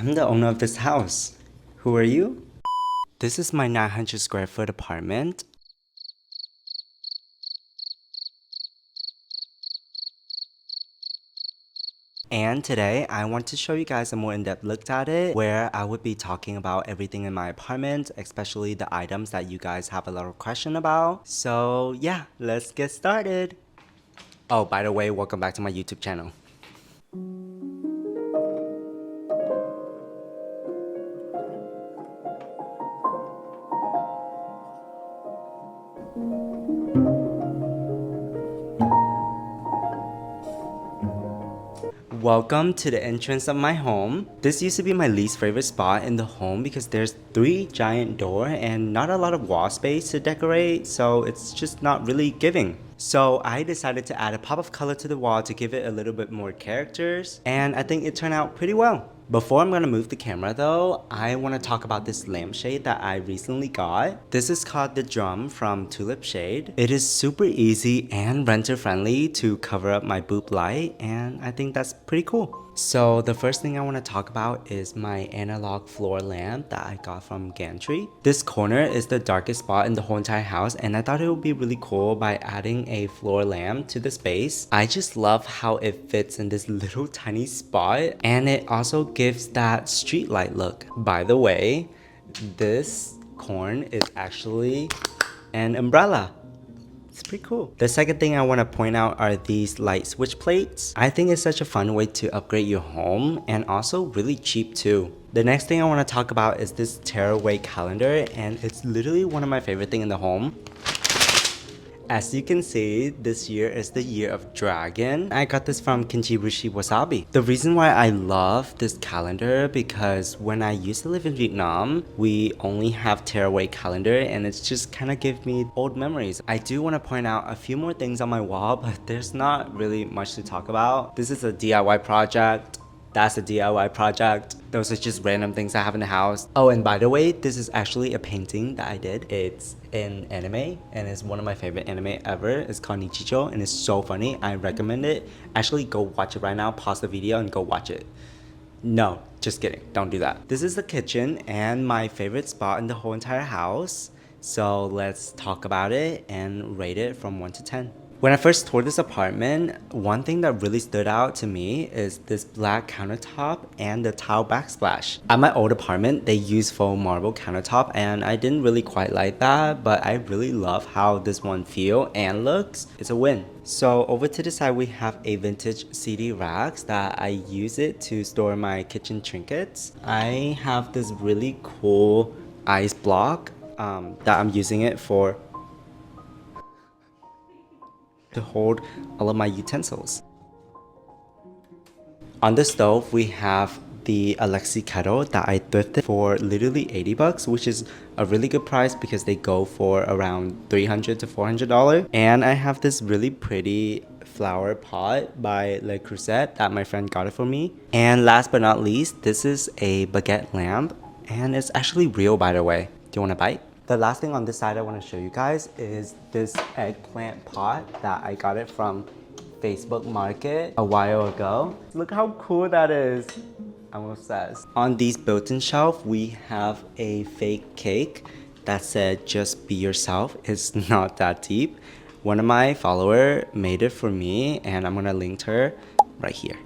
I'm the owner of this house. Who are you? This is my 900 square foot apartment. And today I want to show you guys a more in-depth look at it, where I would be talking about everything in my apartment, especially the items that you guys have a lot of question about. So yeah, let's get started. Oh, by the way, welcome back to my YouTube channel. Welcome to the entrance of my home. This used to be my least favorite spot in the home because there's 3 giant doors and not a lot of wall space to decorate, so it's just not really giving. So I decided to add a pop of color to the wall to give it a little bit more characters, and I think it turned out pretty well. Before I'm gonna move the camera though, I want to talk about this lampshade that I recently got. This is called the Drum from Tulip Shade. It is super easy and renter friendly to cover up my boob light, and I think that's pretty cool. So the first thing I want to talk about is my analog floor lamp that I got from Gantry. This corner is the darkest spot in the whole entire house, and I thought it would be really cool by adding a floor lamp to the space. I just love how it fits in this little tiny spot, and it also gives that street light look. By the way, this corn is actually an umbrella. It's pretty cool. The second thing I want to point out are these light switch plates. I think it's such a fun way to upgrade your home, and also really cheap too. The next thing I want to talk about is this tearaway calendar, and it's literally one of my favorite things in the home. As you can see, this year is the year of dragon. I got this from Kinchibushi Wasabi. The reason why I love this calendar because when I used to live in Vietnam, we only have tearaway calendar, and it's just kind of give me old memories. I do want to point out a few more things on my wall, but there's not really much to talk about. This is a DIY project. That's a DIY project. Those are just random things I have in the house. Oh, and by the way, this is actually a painting that I did. It's an anime, and it's one of my favorite anime ever. It's called Nichicho, and it's so funny. I recommend it. Actually, go watch it right now. Pause the video and go watch it. No, just kidding. Don't do that. This is the kitchen and my favorite spot in the whole entire house. So let's talk about it and rate it from 1 to 10. When I first toured this apartment, one thing that really stood out to me is this black countertop and the tile backsplash. At my old apartment, they use faux marble countertop, and I didn't really quite like that, but I really love how this one feels and looks. It's a win. So over to the side, we have a vintage CD racks that I use it to store my kitchen trinkets. I have this really cool ice block that I'm using it for to hold all of my utensils. On the stove, we have the Alexi kettle that I thrifted for literally 80 bucks, which is a really good price because they go for around $300 to $400. And I have this really pretty flower pot by Le Creuset that my friend got it for me. And last but not least, this is a baguette lamp, and it's actually real, by the way. Do you want a bite? The last thing on this side I want to show you guys is this eggplant pot that I got it from Facebook Market a while ago. Look how cool that is. I'm obsessed. On these built-in shelf, we have a fake cake that said just be yourself. It's not that deep. One of my followers made it for me, and I'm gonna link her right here.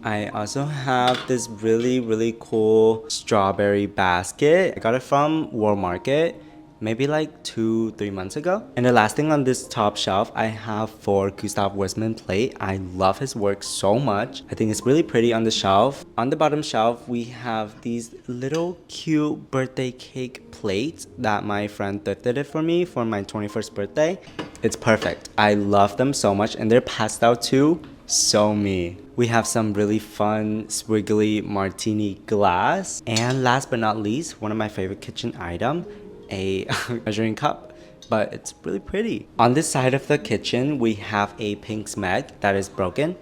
I also have this really cool strawberry basket. I got it from World Market maybe like 2-3 months ago. And the last thing on this top shelf, I have for Gustav Westman plate. I love his work so much. I think it's really pretty on the shelf. On the bottom shelf, we have these little cute birthday cake plates that my friend thrifted it for me for my 21st birthday. It's perfect. I love them so much, and they're pastel too. So me. We have some really fun squiggly martini glass. And last but not least, one of my favorite kitchen items, a measuring cup, but it's really pretty. On this side of the kitchen, we have a pink smeg that is broken.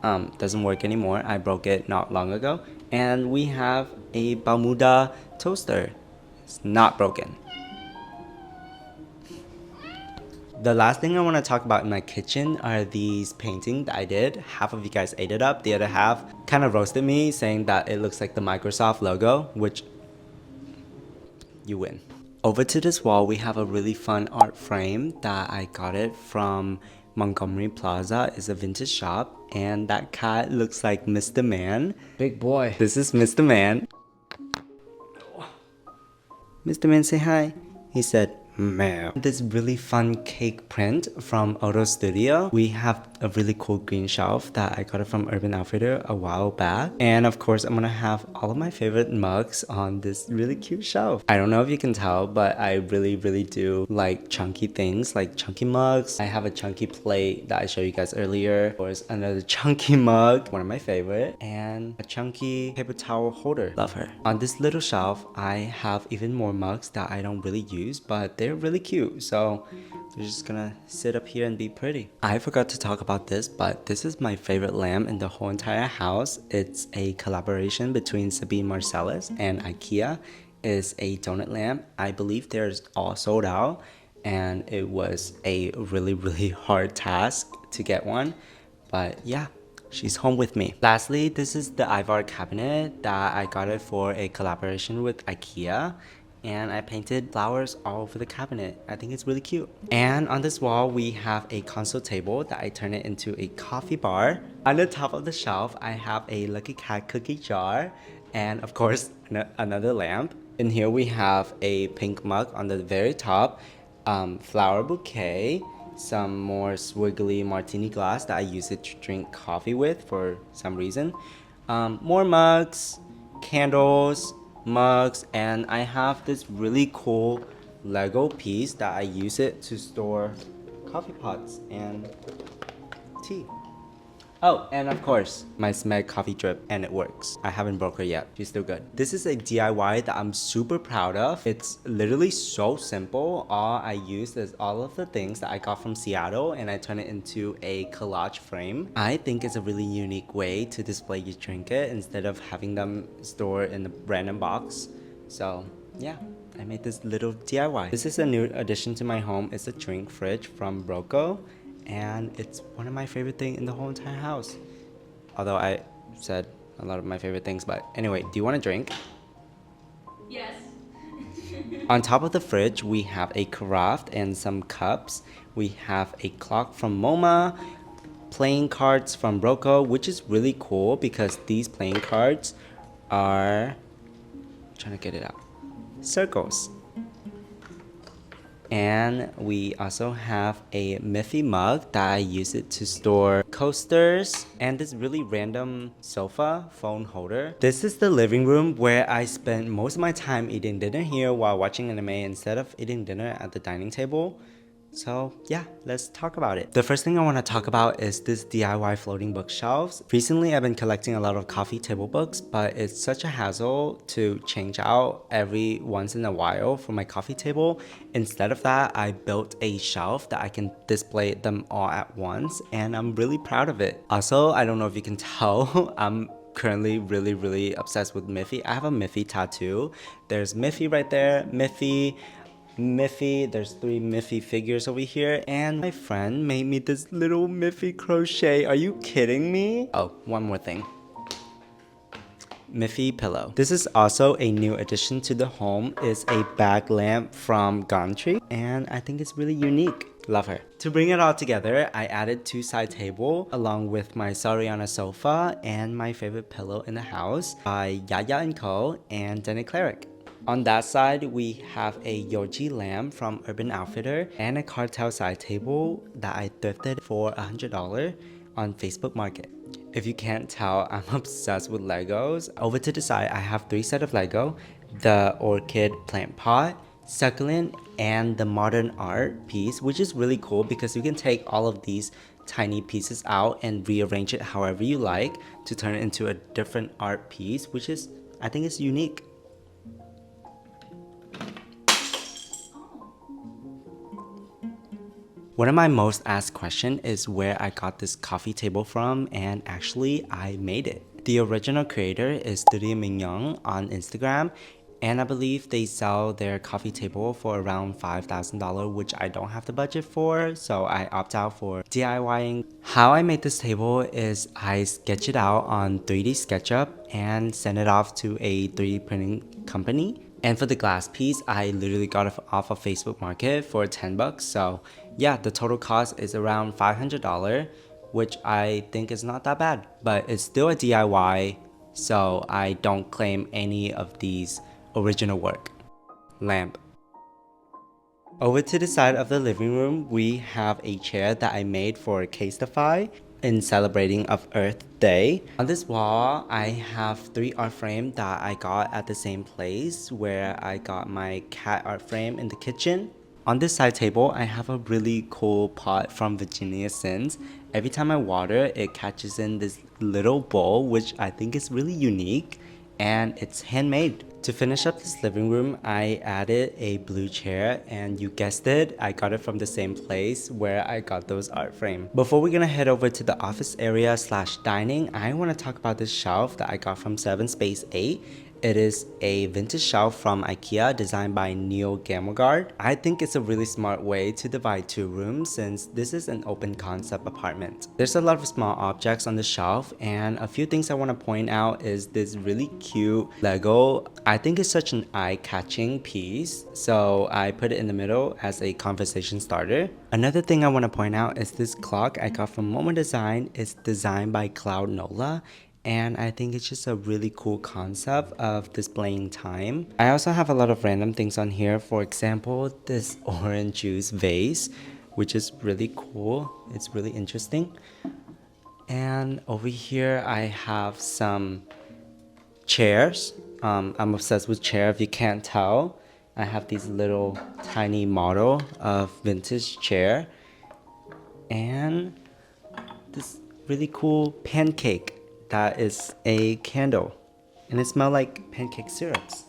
Doesn't work anymore. I broke it not long ago. And we have a Bermuda toaster. It's not broken. The last thing I want to talk about in my kitchen are these paintings that I did. Half of you guys ate it up, the other half kind of roasted me saying that it looks like the Microsoft logo, which you win. Over to this wall, we have a really fun art frame that I got it from Montgomery Plaza. It's a vintage shop, and that cat looks like Mr. Man. Big boy. This is Mr. Man. Mr. Man, say hi. He said, meow. This really fun cake print from Auto Studio. We have a really cool green shelf that I got it from Urban Outfitter a while back. And of course, I'm gonna have all of my favorite mugs on this really cute shelf. I don't know if you can tell, but I really do like chunky things, like chunky mugs. I have a chunky plate that I showed you guys earlier. Of course, another chunky mug, one of my favorite, and a chunky paper towel holder. Love her. On this little shelf, I have even more mugs that I don't really use, but they're really cute, so they're just gonna sit up here and be pretty. I forgot to talk about this, but this is my favorite lamp in the whole entire house. It's a collaboration between Sabine Marcellus and IKEA. It's a donut lamp. I believe they're all sold out, and it was a really hard task to get one, but yeah, she's home with me. Lastly, this is the Ivar cabinet that I got it for a collaboration with IKEA, and I painted flowers all over the cabinet. I think it's really cute. And on this wall, we have a console table that I turned it into a coffee bar. On the top of the shelf, I have a Lucky Cat cookie jar, and of course, another lamp. In here, we have a pink mug on the very top, flower bouquet, some more swiggly martini glass that I use it to drink coffee with for some reason, more mugs, candles, mugs, and I have this really cool Lego piece that I use it to store coffee pots and tea. Oh, and of course, my Smeg coffee drip, and it works. I haven't broke her yet. She's still good. This is a DIY that I'm super proud of. It's literally so simple. All I used is all of the things that I got from Seattle, and I turned it into a collage frame. I think it's a really unique way to display your trinket instead of having them stored in a random box. So yeah, I made this little DIY. This is a new addition to my home. It's a drink fridge from Roco, and it's one of my favorite things in the whole entire house. Although I said a lot of my favorite things, but anyway, do you want a drink? Yes. On top of the fridge, we have a carafe and some cups. We have a clock from MoMA, playing cards from Roco, which is really cool because these playing cards are, I'm trying to get it out, circles. And we also have a Miffy mug that I use it to store coasters, and this really random sofa phone holder. This is the living room where I spend most of my time eating dinner here while watching anime instead of eating dinner at the dining table. So yeah, let's talk about it. The first thing I want to talk about is this DIY floating bookshelves. Recently, I've been collecting a lot of coffee table books, but it's such a hassle to change out every once in a while for my coffee table. Instead of that, I built a shelf that I can display them all at once, and I'm really proud of it. Also, I don't know if you can tell, I'm currently really obsessed with Miffy. I have a Miffy tattoo. There's Miffy right there, Miffy, there's 3 Miffy figures over here, and my friend made me this little Miffy crochet. Are you kidding me? Oh, one more thing. Miffy pillow. This is also a new addition to the home. It's a bag lamp from Gantry, and I think it's really unique. Love her. To bring it all together, I added 2 side tables along with my Sariana sofa and my favorite pillow in the house by Yaya & Co. and Denny Cleric. On that side, we have a Yoji lamp from Urban Outfitter and a cartel side table that I thrifted for $100 on Facebook Market. If you can't tell, I'm obsessed with Legos. Over to the side, I have 3 sets of Lego, the orchid plant pot, succulent, and the modern art piece, which is really cool because you can take all of these tiny pieces out and rearrange it however you like to turn it into a different art piece, which is, I think it's unique. One of my most asked questions is where I got this coffee table from, and actually I made it. The original creator is Studio Mignon on Instagram, And I believe they sell their coffee table for around $5,000, which I don't have the budget for, so I opt out for DIYing. How I made this table is I sketch it out on 3D SketchUp and send it off to a 3D printing company. And for the glass piece, I literally got it off of Facebook Market for 10 bucks. So yeah, the total cost is around $500, which I think is not that bad, but it's still a DIY, so I don't claim any of these original work. Lamp. Over to the side of the living room, we have a chair that I made for Casetify in celebrating of Earth Day. On this wall, I have 3 art frames that I got at the same place where I got my cat art frame in the kitchen. On this side table, I have a really cool pot from Virginia Sins. Every time I water, it catches in this little bowl, which I think is really unique, and it's handmade. To finish up this living room, I added a blue chair, and you guessed it, I got it from the same place where I got those art frames. Before we're gonna head over to the office area slash dining, I wanna talk about this shelf that I got from 7 Space 8. It is a vintage shelf from IKEA designed by Neil Gammelgard. I think it's a really smart way to divide 2 rooms since this is an open concept apartment. There's a lot of small objects on the shelf, and a few things I want to point out is this really cute Lego. I think it's such an eye-catching piece, so I put it in the middle as a conversation starter. Another thing I want to point out is this clock I got from Momo Design. It's designed by Cloud Nola, and I think it's just a really cool concept of displaying time. I also have a lot of random things on here. For example, this orange juice vase, which is really cool. It's really interesting. And over here, I have some chairs. I'm obsessed with chair if you can't tell. I have these little tiny model of vintage chair. And this really cool pancake that is a candle, and it smells like pancake syrups.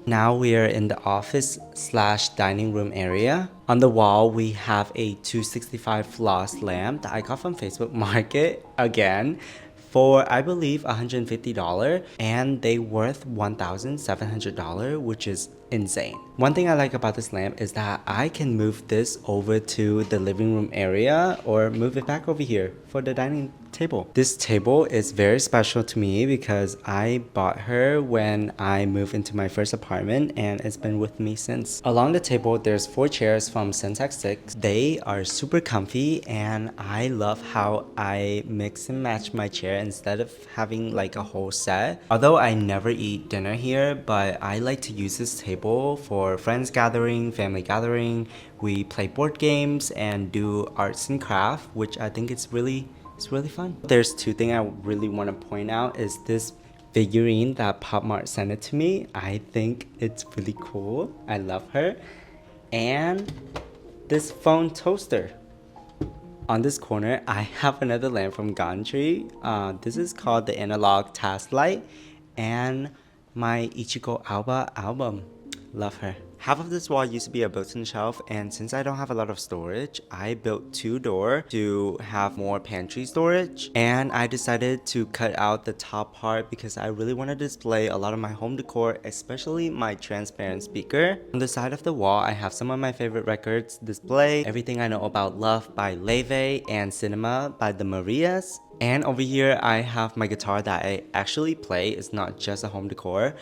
Now we are in the office slash dining room area. On the wall, we have a 265 floss lamp that I got from Facebook Market again for I believe $150, and they worth $1,700, which is insane. One thing I like about this lamp is that I can move this over to the living room area or move it back over here for the dining table. This table is very special to me because I bought her when I moved into my first apartment, and it's been with me since. Along the table, there's 4 chairs from Syntax 6. They are super comfy, and I love how I mix and match my chair instead of having like a whole set. Although I never eat dinner here, but I like to use this table for friends gathering, family gathering. We play board games and do arts and craft, which I think it's really fun. There's 2 things I really want to point out is this figurine that Pop Mart sent it to me. I think it's really cool. I love her. And this phone toaster. On this corner, I have another lamp from Gantry. This is called the Analog Task Light, and my Ichigo Alba album. Love her. Half of this wall used to be a built-in shelf, and since I don't have a lot of storage, I built 2 doors to have more pantry storage. And I decided to cut out the top part because I really want to display a lot of my home decor, especially my transparent speaker. On the side of the wall, I have some of my favorite records displayed. Everything I Know About Love by Leve and Cinema by the Marias. And over here, I have my guitar that I actually play. It's not just a home decor.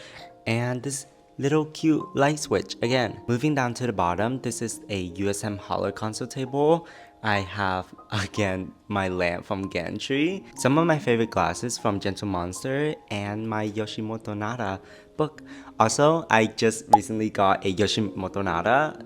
And this little cute light switch again. Moving down to the bottom, this is a USM Holler console table. I have again my lamp from Gantry, some of my favorite glasses from Gentle Monster, and my Yoshimoto Nara book. Also, I just recently got a Yoshimoto Nara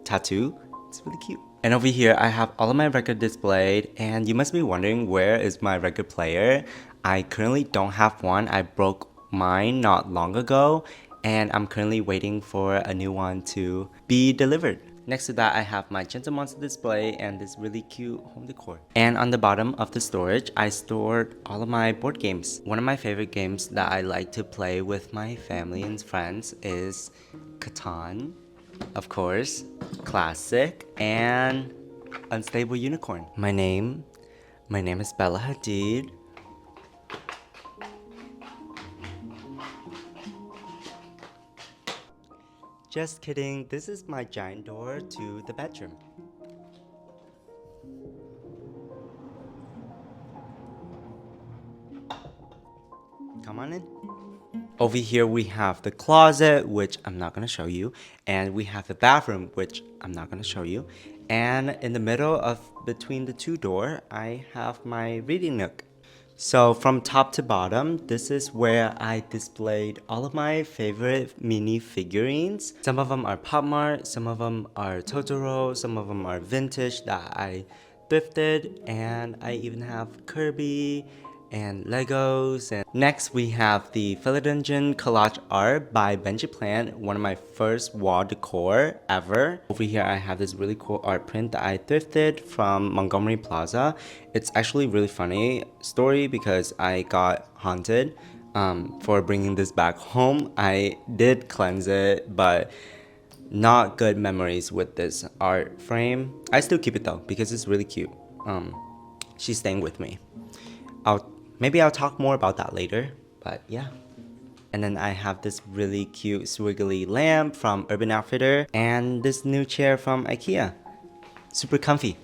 tattoo. It's really cute. And over here, I have all of my records displayed, and you must be wondering where is my record player. I currently don't have one. I broke mine not long ago, and I'm currently waiting for a new one to be delivered. Next to that, I have my Gentle Monster display and this really cute home decor. And on the bottom of the storage, I stored all of my board games. One of my favorite games that I like to play with my family and friends is Catan, of course, Classic, and Unstable Unicorn. My name is Bella Hadid. Just kidding, this is my giant door to the bedroom. Come on in. Over here we have the closet, which I'm not gonna show you, and we have the bathroom, which I'm not gonna show you. And in the middle of between the two doors, I have my reading nook. So from top to bottom, this is where I displayed all of my favorite mini figurines. Some of them are Pop Mart, some of them are Totoro, some of them are vintage that I thrifted, and I even have Kirby and Legos. And next we have the Philadelphia collage art by Benji Plant, one of my first wall decor ever. Over here I have this really cool art print that I thrifted from Montgomery Plaza. It's actually really funny story because I got haunted for bringing this back home. I did cleanse it, but not good memories with this art frame. I still keep it though because it's really cute. She's staying with me. Maybe I'll talk more about that later, but yeah. And then I have this really cute swiggly lamp from Urban Outfitter and this new chair from IKEA. Super comfy.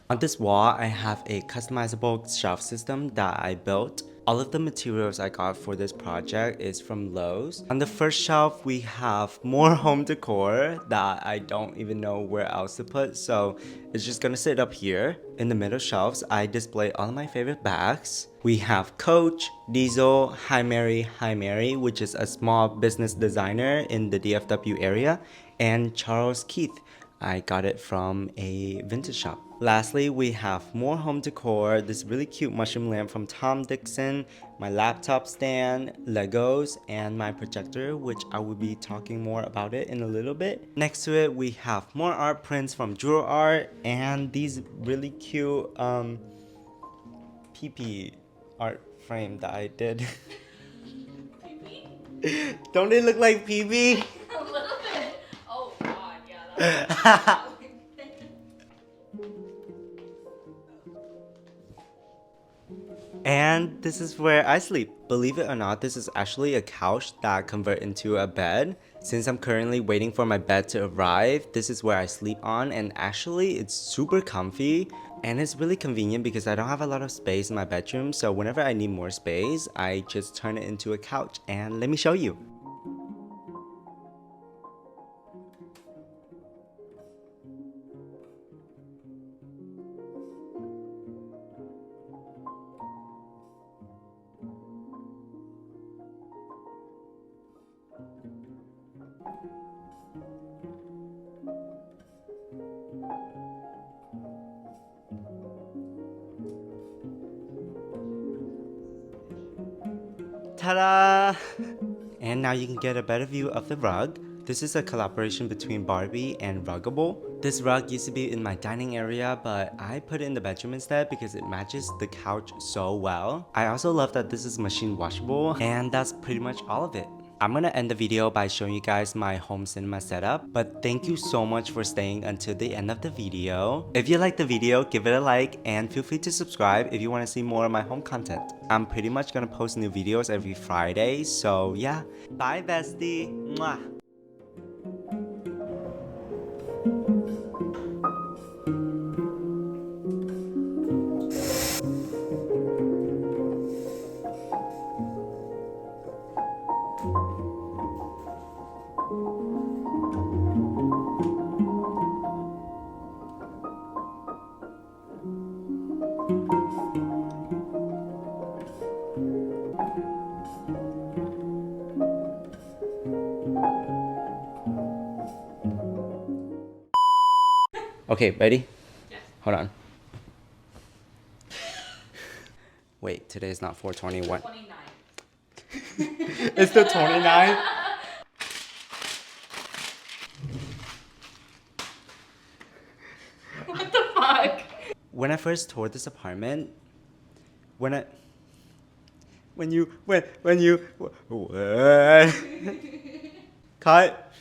On this wall, I have a customizable shelf system that I built. All of the materials I got for this project is from Lowe's. On the first shelf, we have more home decor that I don't even know where else to put, so it's just gonna sit up here. In the middle shelves, I display all of my favorite bags. We have Coach, Diesel, Hi Mary, which is a small business designer in the DFW area, and Charles Keith. I got it from a vintage shop. Lastly, we have more home decor, this really cute mushroom lamp from Tom Dixon, my laptop stand, Legos, and my projector, which I will be talking more about it in a little bit. Next to it, we have more art prints from Jewel Art and these really cute PP art frame that I did. Don't they look like PP? A little bit. Oh god, yeah. That's And this is where I sleep. Believe it or not, this is actually a couch that I convert into a bed. Since I'm currently waiting for my bed to arrive, this is where I sleep on, and actually it's super comfy and it's really convenient because I don't have a lot of space in my bedroom, so whenever I need more space, I just turn it into a couch. And let me show you. Ta-da! And now you can get a better view of the rug. This is a collaboration between Barbie and Ruggable. This rug used to be in my dining area, but I put it in the bedroom instead because it matches the couch so well. I also love that this is machine washable, and that's pretty much all of it. I'm gonna end the video by showing you guys my home cinema setup, but thank you so much for staying until the end of the video. If you liked the video, give it a like and feel free to subscribe if you want to see more of my home content. I'm pretty much gonna post new videos every Friday, so yeah. Bye bestie! Mwah! Okay, ready? Yes. Hold on. Wait, today is not 421. 29. It's the 29? What the fuck? When I first toured this apartment, when you cut.